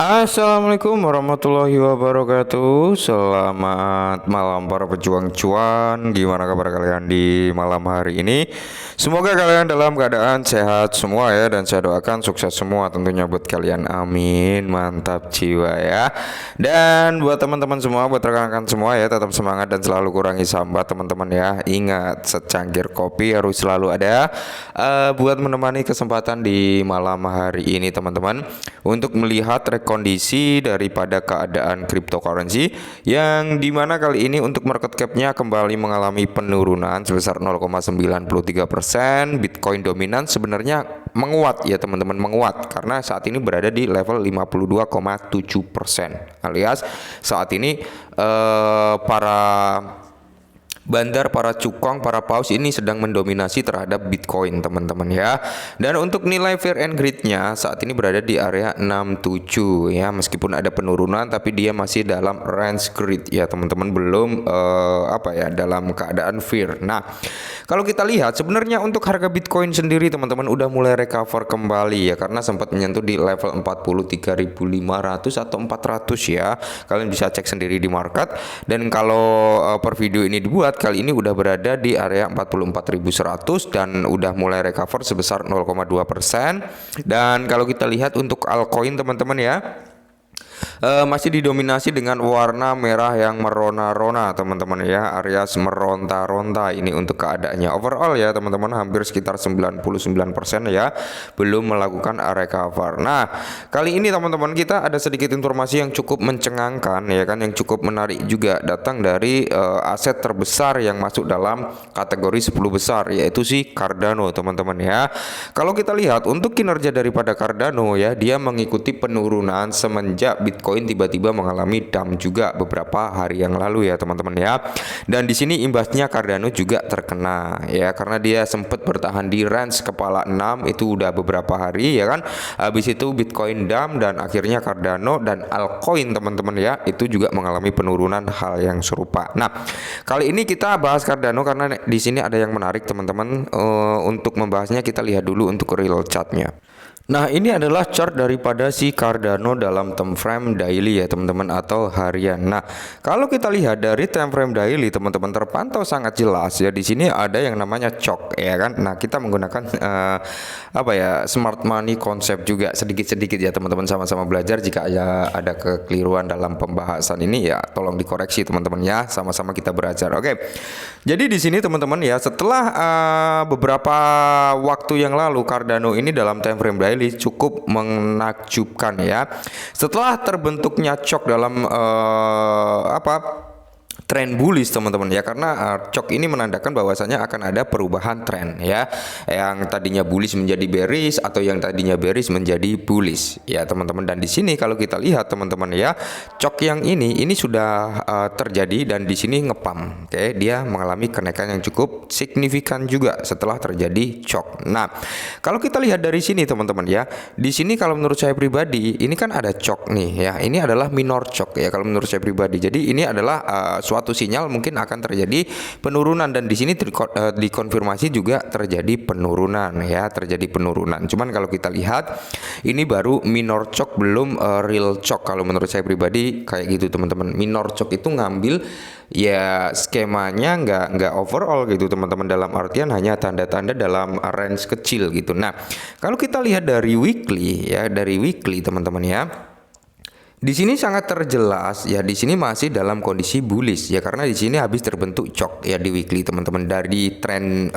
Assalamualaikum warahmatullahi wabarakatuh. Selamat malam para pejuang cuan. Gimana kabar kalian di malam hari ini? Semoga kalian dalam keadaan sehat semua ya. Dan saya doakan sukses semua tentunya buat kalian. Amin. Mantap jiwa ya. Dan buat teman-teman semua, buat rekan-rekan semua ya, tetap semangat dan selalu kurangi sampah teman-teman ya. Ingat, secangkir kopi harus selalu ada buat menemani kesempatan di malam hari ini teman-teman, untuk melihat kondisi daripada keadaan cryptocurrency yang dimana kali ini untuk market capnya kembali mengalami penurunan sebesar 0,93%. Bitcoin dominan sebenarnya menguat ya teman-teman, menguat karena saat ini berada di level 52,7%, alias saat ini para bandar, para cukong, para paus ini sedang mendominasi terhadap Bitcoin teman-teman ya. Dan untuk nilai fear and greed-nya saat ini berada di area 67 ya. Meskipun ada penurunan tapi dia masih dalam range greed ya teman-teman, belum dalam keadaan fear. Nah, kalau kita lihat sebenarnya untuk harga Bitcoin sendiri teman-teman udah mulai recover kembali ya, karena sempat menyentuh di level 43.500 atau 400 ya. Kalian bisa cek sendiri di market. Dan kalau per video ini dibuat, kali ini udah berada di area 44.100 dan udah mulai recover sebesar 0,2%. Dan kalau kita lihat untuk altcoin teman-teman ya, masih didominasi dengan warna merah yang merona-rona teman-teman ya, alias meronta-ronta ini untuk keadaannya. Overall ya teman-teman hampir sekitar 99% ya belum melakukan recover. Nah, kali ini teman-teman kita ada sedikit informasi yang cukup mencengangkan ya kan, yang cukup menarik juga, datang dari aset terbesar yang masuk dalam kategori 10 besar, yaitu si Cardano teman-teman ya. Kalau kita lihat untuk kinerja daripada Cardano ya, dia mengikuti penurunan semenjak Bitcoin tiba-tiba mengalami dump juga beberapa hari yang lalu ya teman-teman ya. Dan di sini imbasnya Cardano juga terkena ya, karena dia sempat bertahan di range kepala 6 itu udah beberapa hari ya kan. Habis itu Bitcoin dump dan akhirnya Cardano dan altcoin teman-teman ya itu juga mengalami penurunan hal yang serupa. Nah, kali ini kita bahas Cardano karena di sini ada yang menarik teman-teman. Untuk membahasnya kita lihat dulu untuk real chartnya. Nah, ini adalah chart daripada si Cardano dalam time frame daily ya teman-teman, atau harian. Nah, kalau kita lihat dari time frame daily teman-teman terpantau sangat jelas ya, di sini ada yang namanya CHOQ ya kan. Nah, kita menggunakan smart money konsep juga sedikit-sedikit ya teman-teman, sama-sama belajar. Jika ada kekeliruan dalam pembahasan ini ya tolong dikoreksi teman-teman ya, sama-sama kita belajar. Oke. Jadi di sini teman-teman ya, setelah beberapa waktu yang lalu Cardano ini dalam time frame daily cukup menakjubkan ya. Setelah terbentuknya CHOQ dalam tren bullish teman-teman ya, karena CHOQ ini menandakan bahwasanya akan ada perubahan tren ya, yang tadinya bullish menjadi bearish atau yang tadinya bearish menjadi bullish ya teman-teman. Dan di sini kalau kita lihat teman-teman ya, CHOQ yang ini sudah terjadi dan di sini ngepam. Oke, dia mengalami kenaikan yang cukup signifikan juga setelah terjadi CHOQ. Nah, kalau kita lihat dari sini teman-teman ya, di sini kalau menurut saya pribadi ini kan ada CHOQ nih ya, ini adalah minor CHOQ ya kalau menurut saya pribadi. Jadi ini adalah suatu sinyal mungkin akan terjadi penurunan, dan di sini dikonfirmasi juga terjadi penurunan ya, terjadi penurunan. Cuman kalau kita lihat ini baru minor CHOQ, belum real CHOQ kalau menurut saya pribadi kayak gitu teman-teman. Minor CHOQ itu ngambil ya skemanya nggak overall gitu teman-teman, dalam artian hanya tanda-tanda dalam range kecil gitu. Nah, kalau kita lihat dari weekly ya, dari weekly teman-teman ya, di sini sangat terjelas ya, di sini masih dalam kondisi bullish ya, karena di sini habis terbentuk CHOQ ya di weekly teman-teman. Dari tren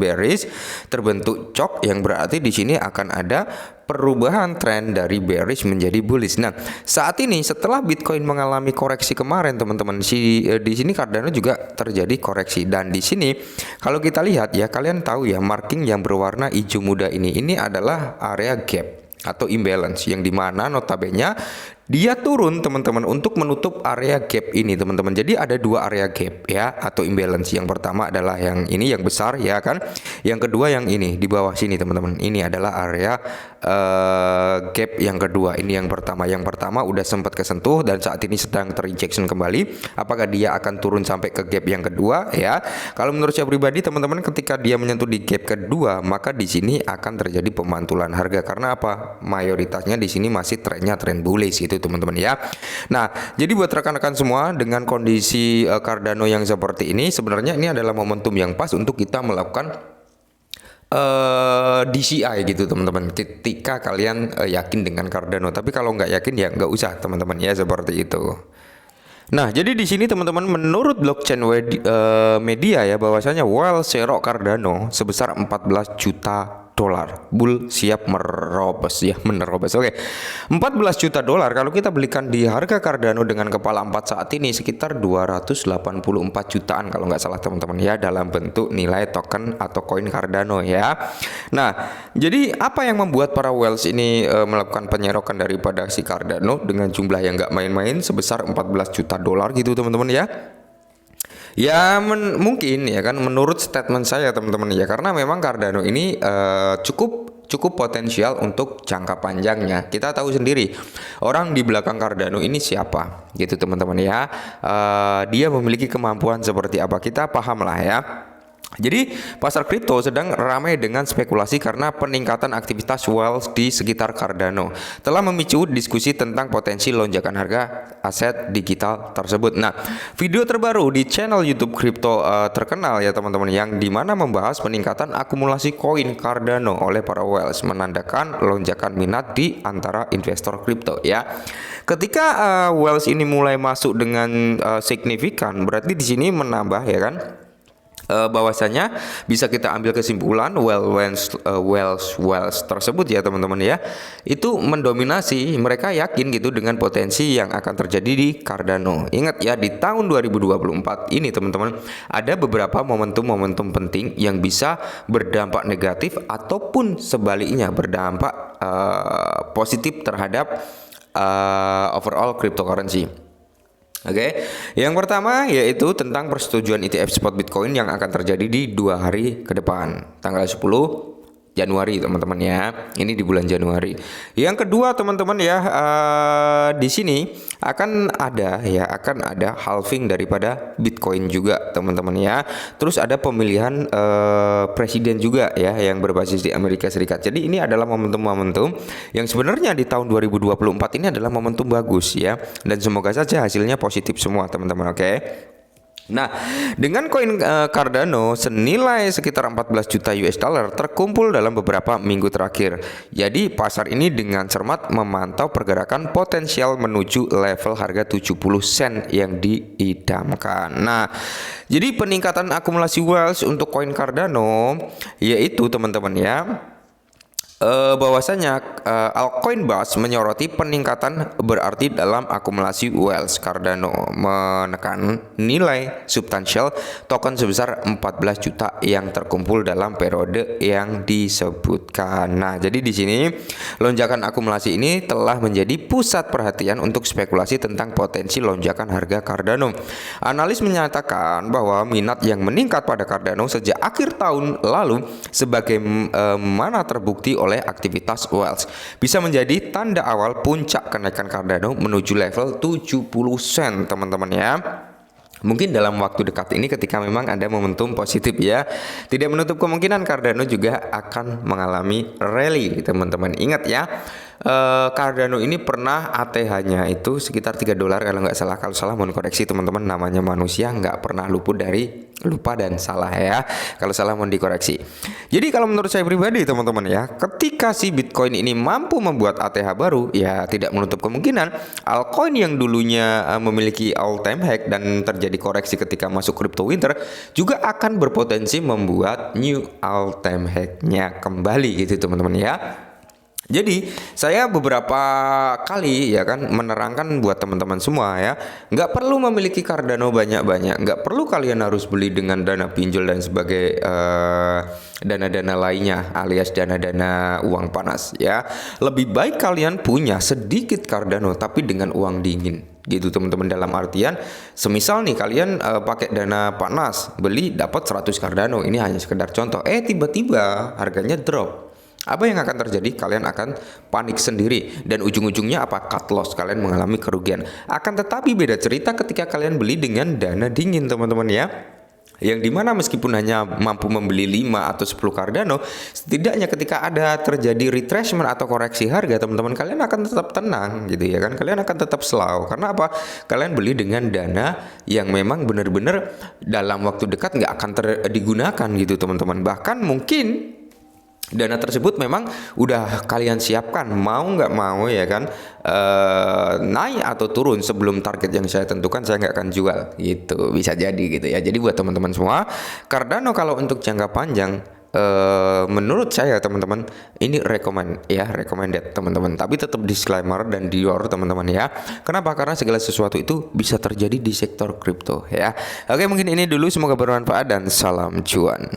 bearish terbentuk CHOQ, yang berarti di sini akan ada perubahan tren dari bearish menjadi bullish. Nah, saat ini setelah Bitcoin mengalami koreksi kemarin teman-teman, di sini Cardano juga terjadi koreksi. Dan di sini kalau kita lihat ya, kalian tahu ya, marking yang berwarna hijau muda ini adalah area gap atau imbalance, yang dimana notabene dia turun teman-teman untuk menutup area gap ini teman-teman. Jadi ada dua area gap ya atau imbalance. Yang pertama adalah yang ini yang besar ya kan. Yang kedua yang ini di bawah sini teman-teman. Ini adalah area gap yang kedua. Ini yang pertama. Yang pertama udah sempat kesentuh dan saat ini sedang terinjection kembali. Apakah dia akan turun sampai ke gap yang kedua ya? Kalau menurut saya pribadi teman-teman, ketika dia menyentuh di gap kedua, maka di sini akan terjadi pemantulan harga. Karena apa? Mayoritasnya di sini masih trennya tren bullish gitu teman-teman ya. Nah, jadi buat rekan-rekan semua dengan kondisi Cardano yang seperti ini, sebenarnya ini adalah momentum yang pas untuk kita melakukan DCI gitu teman-teman, ketika kalian yakin dengan Cardano. Tapi kalau nggak yakin ya nggak usah teman-teman ya, seperti itu. Nah, jadi di sini teman-teman, menurut blockchain media ya, bahwasanya Well Zero Cardano sebesar 14 juta dolar. Bull siap merobos ya, menerobos. Oke. 14 juta dolar kalau kita belikan di harga Cardano dengan kepala 4 saat ini sekitar 284 jutaan kalau nggak salah teman-teman ya, dalam bentuk nilai token atau koin Cardano ya. Nah, jadi apa yang membuat para whales ini melakukan penyerokan daripada si Cardano dengan jumlah yang nggak main-main sebesar 14 juta dolar gitu teman-teman ya? Ya mungkin ya kan, menurut statement saya teman-teman ya, karena memang Cardano ini cukup potensial untuk jangka panjangnya. Kita tahu sendiri orang di belakang Cardano ini siapa gitu teman-teman ya. Dia memiliki kemampuan seperti apa, kita paham lah ya. Jadi pasar kripto sedang ramai dengan spekulasi karena peningkatan aktivitas whales di sekitar Cardano telah memicu diskusi tentang potensi lonjakan harga aset digital tersebut. Nah, video terbaru di channel YouTube kripto terkenal ya teman-teman, yang dimana membahas peningkatan akumulasi koin Cardano oleh para whales, menandakan lonjakan minat di antara investor kripto ya. Ketika whales ini mulai masuk dengan signifikan, berarti di sini menambah ya kan, bahwasanya bisa kita ambil kesimpulan whales tersebut ya teman-teman ya, itu mendominasi. Mereka yakin gitu dengan potensi yang akan terjadi di Cardano. Ingat ya, di tahun 2024 ini teman-teman, ada beberapa momentum-momentum penting yang bisa berdampak negatif ataupun sebaliknya berdampak positif terhadap overall cryptocurrency. Oke, yang pertama yaitu tentang persetujuan ETF spot Bitcoin yang akan terjadi di 2 hari ke depan, tanggal 10 Januari teman-teman ya. Ini di bulan Januari. Yang kedua teman-teman ya, di sini akan ada halving daripada Bitcoin juga teman-teman ya. Terus ada pemilihan presiden juga ya yang berbasis di Amerika Serikat. Jadi ini adalah momentum-momentum yang sebenarnya di tahun 2024 ini adalah momentum bagus ya. Dan semoga saja hasilnya positif semua teman-teman, oke? Nah, dengan koin Cardano senilai sekitar 14 juta US dollar terkumpul dalam beberapa minggu terakhir. Jadi pasar ini dengan cermat memantau pergerakan potensial menuju level harga 70 sen yang diidamkan. Nah, jadi peningkatan akumulasi whales untuk koin Cardano yaitu teman-teman ya, bahwasanya Altcoin Buzz menyoroti peningkatan berarti dalam akumulasi whales Cardano, menekan nilai substansial token sebesar 14 juta yang terkumpul dalam periode yang disebutkan. Nah, jadi di sini lonjakan akumulasi ini telah menjadi pusat perhatian untuk spekulasi tentang potensi lonjakan harga Cardano. Analis menyatakan bahwa minat yang meningkat pada Cardano sejak akhir tahun lalu sebagaimana terbukti oleh aktivitas whales bisa menjadi tanda awal puncak kenaikan Cardano menuju level 70 sen teman-teman ya. Mungkin dalam waktu dekat ini ketika memang ada momentum positif ya, tidak menutup kemungkinan Cardano juga akan mengalami rally teman-teman. Ingat ya, Cardano ini pernah ATH-nya itu sekitar 3 dolar kalau nggak salah. Kalau salah mohon koreksi teman-teman, namanya manusia nggak pernah luput dari lupa dan salah ya. Kalau salah mohon dikoreksi. Jadi kalau menurut saya pribadi teman-teman ya, ketika si Bitcoin ini mampu membuat ATH baru, ya tidak menutup kemungkinan altcoin yang dulunya memiliki all time high dan terjadi koreksi ketika masuk crypto winter juga akan berpotensi membuat new all time high-nya kembali gitu teman-teman ya. Jadi saya beberapa kali ya kan menerangkan buat teman-teman semua ya, nggak perlu memiliki Cardano banyak-banyak, nggak perlu kalian harus beli dengan dana pinjol dan sebagai dana-dana lainnya alias dana-dana uang panas ya. Lebih baik kalian punya sedikit Cardano tapi dengan uang dingin gitu teman-teman, dalam artian semisal nih kalian pakai dana panas beli dapat 100 Cardano, ini hanya sekedar contoh, tiba-tiba harganya drop. Apa yang akan terjadi? Kalian akan panik sendiri dan ujung-ujungnya apa? Cut loss, kalian mengalami kerugian. Akan tetapi beda cerita ketika kalian beli dengan dana dingin teman-teman ya, yang dimana meskipun hanya mampu membeli 5 atau 10 Cardano, setidaknya ketika ada terjadi retracement atau koreksi harga, teman-teman kalian akan tetap tenang gitu ya kan, kalian akan tetap slow. Karena apa? Kalian beli dengan dana yang memang benar-benar dalam waktu dekat nggak akan digunakan gitu teman-teman. Bahkan mungkin dana tersebut memang udah kalian siapkan, mau nggak mau ya kan, naik atau turun sebelum target yang saya tentukan saya nggak akan jual gitu, bisa jadi gitu ya. Jadi buat teman-teman semua, Cardano kalau untuk jangka panjang menurut saya teman-teman ini recommended teman-teman, tapi tetap disclaimer dan dior teman-teman ya. Kenapa? Karena segala sesuatu itu bisa terjadi di sektor kripto ya. Oke, mungkin ini dulu, semoga bermanfaat dan salam cuan.